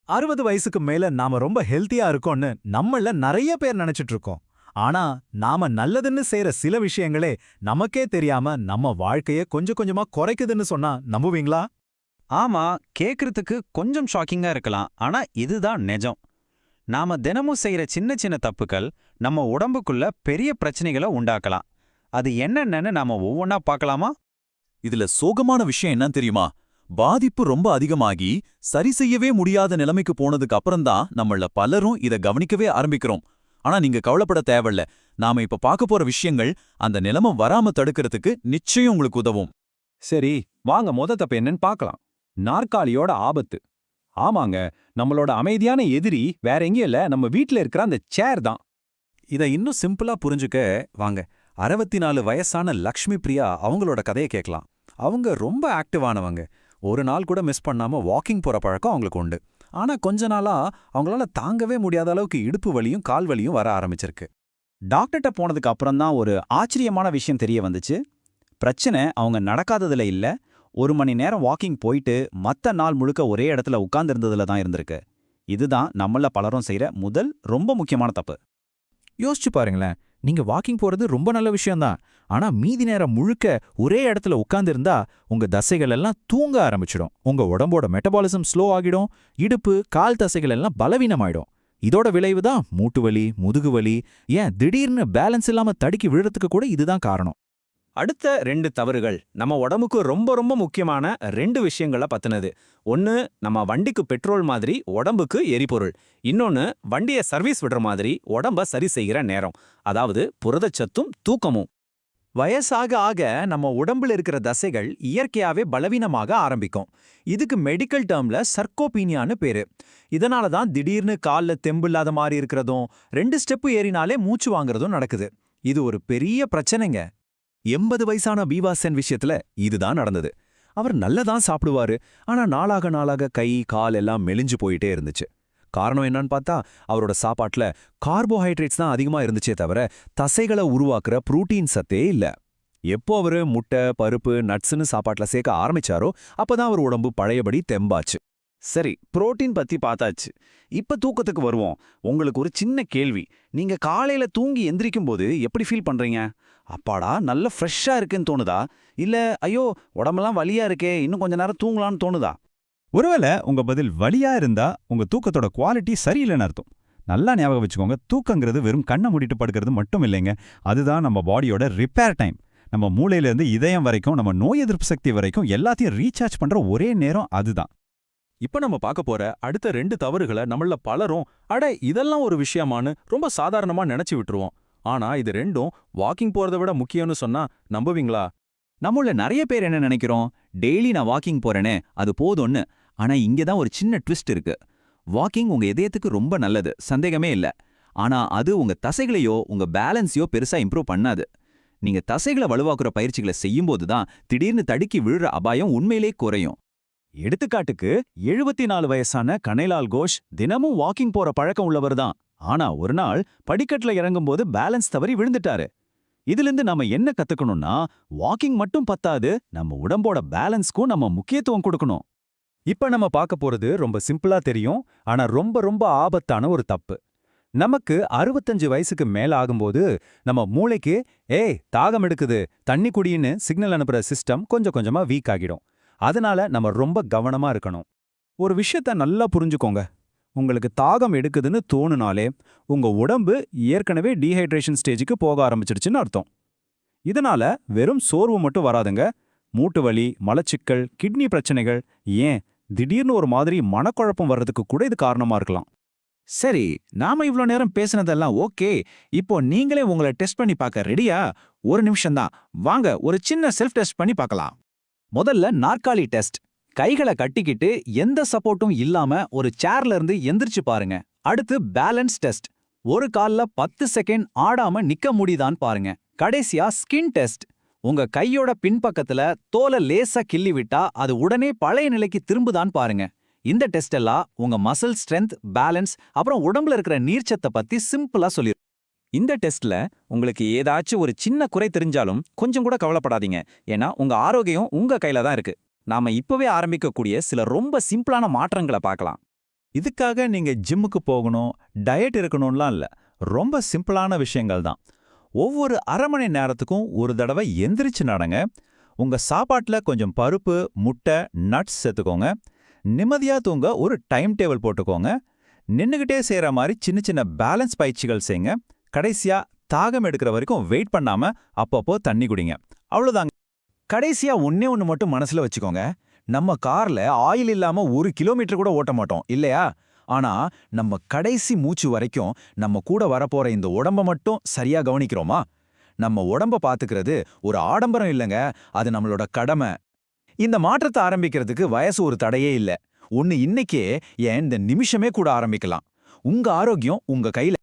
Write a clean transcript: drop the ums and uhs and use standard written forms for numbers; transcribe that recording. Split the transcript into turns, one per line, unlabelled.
60 வயசுக்கு மேல நாம ரொம்ப ஹெல்த்தியா இருக்கோம்னு நம்மள நிறைய பேர் நினைச்சிட்டு இருக்கோம். ஆனா நாம நல்லதுன்னு செய்யற சில விஷயங்களே நமக்கே தெரியாம நம்ம வாழ்க்கைய கொஞ்சம் கொஞ்சமா குறைக்குதுன்னு சொன்னா நம்புவீங்களா?
ஆமா, கேக்குறதுக்கு கொஞ்சம் ஷாக்கிங்கா இருக்கலாம். ஆனா இதுதான் நெஜம். நாம தினமும் செய்யற சின்ன சின்ன தப்புக்கள் நம்ம உடம்புக்குள்ள பெரிய பிரச்சனைகளை உண்டாக்கலாம். அது என்னென்னன்னு நாம ஒவ்வொன்னா பார்க்கலாமா?
இதுல சோகமான விஷயம் என்ன தெரியுமா? பாதிப்பு ரொம்ப அதிகமாகி சரி செய்யவே முடியாத நிலைமைக்கு போனதுக்கு அப்புறம்தான் நம்மள பலரும் இத கவனிக்கவே ஆரம்பிக்கிறோம். ஆனா நீங்க கவலைப்பட தேவையில்ல. நாம இப்ப பார்க்க போற விஷயங்கள் அந்த நிலைமை வராம தடுக்கிறதுக்கு நிச்சயம் உங்களுக்கு உதவும்.
சரி, வாங்க தப்பு என்னன்னு பார்க்கலாம். நாற்காலியோட ஆபத்து. ஆமாங்க, நம்மளோட அமைதியான எதிரி வேற எங்கேயும் இல்ல, நம்ம வீட்ல இருக்கிற அந்த சேர் தான்.
இதை இன்னும் சிம்பிளா புரிஞ்சுக்க வாங்க. 64 வயசான லக்ஷ்மி பிரியா அவங்களோட கதையை கேட்கலாம். அவங்க ரொம்ப ஆக்டிவானவங்க. ஒரு நாள் கூட மிஸ் பண்ணாம வாக்கிங் போற பழக்கம் அவங்களுக்கு உண்டு. ஆனா கொஞ்ச நாளா அவங்களால தாங்கவே முடியாத அளவுக்கு இடுப்பு வலியும் கால் வலியும் வர ஆரம்பிச்சிருக்கு.
டாக்டர்கிட்ட போனதுக்கு அப்புறம் தான் ஒரு ஆச்சரியமான விஷயம் தெரிய வந்துச்சு. பிரச்சனை அவங்க நடக்காததுல இல்ல, 1 மணி நேரம் வாக்கிங் போயிட்டு மத்த நாள் முழுக்க ஒரே இடத்துல உட்கார்ந்திருந்ததுல தான் இருந்திருக்கு. இதுதான் நம்மள பலரும் செய்யற முதல் ரொம்ப முக்கியமான தப்பு.
யோசிச்சு பாருங்களேன், நீங்க வாக்கிங் போறது ரொம்ப நல்ல விஷயம்தான். ஆனா மீதி நேரம் முழுக்க ஒரே இடத்துல உட்கார்ந்திருந்தா உங்க தசைகள் எல்லாம் தூங்க ஆரம்பிச்சிடும். உங்க உடம்போட மெட்டபாலிசம் ஸ்லோ ஆகிடும். இடுப்பு கால் தசைகள் எல்லாம் பலவீனமாயிடும். இதோட விளைவு தான் மூட்டு வலி, முதுகு வலி, ஏன் திடீர்னு பேலன்ஸ் இல்லாம தடுக்கி விழுறதுக்கு கூட இதுதான் காரணம்.
அடுத்த 2 தவறுகள் நம்ம உடம்புக்கு ரொம்ப ரொம்ப முக்கியமான 2 விஷயங்கள பத்தினது. ஒன்னு, நம்ம வண்டிக்கு பெட்ரோல் மாதிரி உடம்புக்கு எரிபொருள். இன்னொன்னு, வண்டியை சர்வீஸ் விடுற மாதிரி உடம்ப சரி செய்கிற நேரம். அதாவது புரதச்சத்தும் தூக்கமும். வயசாக ஆக நம்ம உடம்புல இருக்கிற தசைகள் இயற்கையாவே பலவீனமாக ஆரம்பிக்கும். இதுக்கு மெடிக்கல் டேர்ம்ல சர்க்கோபீனியான்னு பேரு. இதனால தான் திடீர்னு கால்ல தெம்பு இல்லாத மாதிரி இருக்கிறதும் 2 ஸ்டெப்பு ஏறினாலே மூச்சு வாங்குறதும் நடக்குது. இது ஒரு பெரிய பிரச்சனைங்க.
80 வயசான பீவாசென் விஷயத்துல இதுதான் நடந்தது. அவர் நல்லதான் சாப்பிடுவாரு. ஆனா நாளாக நாளாக கை கால் எல்லாம் மெலிஞ்சு போயிட்டே இருந்துச்சு. காரணம் என்னன்னு பார்த்தா அவரோட சாப்பாட்டுல கார்போஹைட்ரேட்ஸ் தான் அதிகமா இருந்துச்சே தவிர தசைகளை உருவாக்குற புரோட்டீன் சத்தே இல்ல. எப்போ அவரு முட்டை பருப்பு நட்ஸ்னு சாப்பாட்டுல சேர்க்க ஆரம்பிச்சாரோ அப்பதான் அவர் உடம்பு பழையபடி தெம்பாச்சு.
சரி, புரோட்டீன் பத்தி பார்த்தாச்சு. இப்ப தூக்கத்துக்கு வருவோம். உங்களுக்கு ஒரு சின்ன கேள்வி. நீங்க காலையில தூங்கி எந்திரிக்கும் போது எப்படி ஃபீல் பண்றீங்க? அப்பாடா நல்ல ஃப்ரெஷ்ஷா இருக்குன்னு தோணுதா? இல்ல ஐயோ உடம்பெல்லாம் வலியா இருக்கே, இன்னும் கொஞ்ச நேரம் தூங்கலான்னு தோணுதா?
ஒருவேளை உங்க பதில் வலியா இருந்தா உங்க தூக்கத்தோட குவாலிட்டி சரியில்லைன்னு அர்த்தம். நல்லா ஞாபகம் வச்சுக்கோங்க, தூக்கங்கிறது வெறும் கண்ணை மூடிட்டு படுக்கிறது மட்டும் இல்லைங்க. அதுதான் நம்ம பாடியோட ரிப்பேர் டைம். நம்ம மூளையிலேருந்து இதயம் வரைக்கும், நம்ம நோய் எதிர்ப்பு சக்தி வரைக்கும் எல்லாத்தையும் ரீசார்ஜ் பண்ற ஒரே நேரம் அதுதான்.
இப்ப நம்ம பார்க்க போற அடுத்த 2 தவறுகளை நம்மள பலரும் அட இதெல்லாம் ஒரு விஷயமான்னு ரொம்ப சாதாரணமா நினைச்சு விட்டுருவோம். ஆனா இது ரெண்டும் வாக்கிங் போறதை விட முக்கியம்னு சொன்னா நம்புவீங்களா?
நம்மள நிறைய பேர் என்ன நினைக்கிறோம், டெய்லி நான் வாக்கிங் போறேனே அது போதும்னு. ஆனா இங்க தான் ஒரு சின்ன ட்விஸ்ட் இருக்கு. வாக்கிங் உங்க இதயத்துக்கு ரொம்ப நல்லது, சந்தேகமே இல்ல. ஆனா அது உங்க தசைகளையோ உங்க பேலன்ஸையோ பெருசா இம்ப்ரூவ் பண்ணாது. நீங்க தசைகளை வலுவாக்குற பயிற்சிகளை செய்யும்போது தான் திடீர்னு தடுக்கி விழுற அபாயம் உண்மையிலே குறையும்.
எடுத்துக்காட்டுக்கு 74 வயசான கனைலால் கோஷ் தினமும் வாக்கிங் போற பழக்கம் உள்ளவர் தான். ஆனா ஒரு நாள் படிக்கட்டுல இறங்கும்போது பேலன்ஸ் தவறி விழுந்துட்டாரு. இதிலிருந்து நாம என்ன கத்துக்கணும்னா, வாக்கிங் மட்டும் பத்தாது, நம்ம உடம்போட பேலன்ஸ்க்கும் நம்ம முக்கியத்துவம் கொடுக்கணும். இப்ப நம்ம பார்க்க போறது ரொம்ப சிம்பிளா தெரியும், ஆனா ரொம்ப ரொம்ப ஆபத்தான ஒரு தப்பு. நமக்கு 65 வயசுக்கு மேல ஆகும்போது நம்ம மூளைக்கு தாகம் எடுக்குது தண்ணி குடின்னு சிக்னல் அனுப்புற சிஸ்டம் கொஞ்சம் கொஞ்சமா வீக் ஆகிடும். அதனால நம்ம ரொம்ப கவனமா இருக்கணும். ஒரு விஷயத்த நல்லா புரிஞ்சுக்கோங்க. உங்களுக்கு தாகம் எடுக்குதுன்னு தோணுனாலே உங்க உடம்பு ஏற்கனவே டீஹைட்ரேஷன் ஸ்டேஜுக்கு போக ஆரம்பிச்சிடுச்சுன்னு அர்த்தம். இதனால வெறும் சோர்வு மட்டும் வராதுங்க. மூட்டு வலி, மலச்சிக்கல், கிட்னி பிரச்சனைகள், ஏன் திடீர்னு ஒரு மாதிரி மனக்குழப்பம் வர்றதுக்கு கூட இது காரணமா இருக்கலாம்.
சரி, நாம இவ்ளோ நேரம் பேசினதெல்லாம் ஓகே. இப்போ நீங்களே உங்களை டெஸ்ட் பண்ணி பார்க்க ரெடியா? ஒரு நிமிஷம்தான். வாங்க ஒரு சின்ன செல்ஃப் டெஸ்ட் பண்ணி பார்க்கலாம். முதல்ல நாற்காலி டெஸ்ட். கைகளை கட்டிக்கிட்டு எந்த சப்போர்ட்டும் இல்லாம ஒரு சேர்ல இருந்து எந்திரிச்சு பாருங்க. அடுத்து பேலன்ஸ் டெஸ்ட். ஒரு கால்ல 10 செகண்ட் ஆடாம நிக்க முடியுதான்னு பாருங்க. கடைசியா ஸ்கின் டெஸ்ட். உங்க கையோட பின்பக்கத்துல தோலை லேசா கிள்ளி விட்டா அது உடனே பழைய நிலைக்கு திரும்புதான்னு பாருங்க. இந்த டெஸ்ட் எல்லாம் உங்க மசில் ஸ்ட்ரென்த், பேலன்ஸ், அப்புறம் உடம்புல இருக்கிற நீர்ச்சத்தை பத்தி சிம்பிளா சொல்லிரும். இந்த டெஸ்ட்ல உங்களுக்கு ஏதாச்சும் ஒரு சின்ன குறை தெரிஞ்சாலும் கொஞ்சம் கூட கவலைப்படாதீங்க. ஏன்னா உங்க ஆரோக்கியம் உங்க கையில தான் இருக்கு. நாம இப்பவே ஆரம்பிக்கக்கூடிய சில ரொம்ப சிம்பிளான மாற்றங்களை பார்க்கலாம்.
இதுக்காக நீங்க ஜிம்முக்கு போகணும், டயட் இருக்கணும்லாம் இல்ல. ரொம்ப சிம்பிளான விஷயங்கள் தான். ஒவ்வொரு அரை மணி நேரத்துக்கும் ஒரு தடவை எந்திரிச்சு நடங்க. உங்க சாப்பாட்டுல கொஞ்சம் பருப்பு, முட்டை, நட்ஸ் சேர்த்துக்கோங்க. நிம்மதியா தூங்க ஒரு டைம் டேபிள் போட்டுக்கோங்க. நின்னுகிட்டே செய்யற மாதிரி சின்ன சின்ன பேலன்ஸ் பயிற்சிகள் செய்யுங்க. கடைசியா தாகம் எடுக்கிற வரைக்கும் வெயிட் பண்ணாம அப்பப்போ தண்ணி குடிங்க. அவ்வளவுதாங்க.
கடைசியா ஒண்ணு மட்டும் மனசுல வச்சுக்கோங்க. நம்ம கார்ல ஆயில் இல்லாம 1 கிலோமீட்டர் கூட ஓட்ட மாட்டோம் இல்லையா? ஆனா நம்ம கடைசி மூச்சு வரைக்கும் நம்ம கூட வரப்போற இந்த உடம்ப மட்டும் சரியா கவனிக்கிறோமா? நம்ம உடம்ப பாத்துக்கிறது ஒரு ஆடம்பரம் இல்லைங்க, அது நம்மளோட கடமை. இந்த மாற்றத்தை ஆரம்பிக்கிறதுக்கு வயசு ஒரு தடையே இல்ல. ஒன்னு இன்னைக்கே, ஏன் இந்த நிமிஷமே கூட ஆரம்பிக்கலாம். உங்க ஆரோக்கியம் உங்க கையில.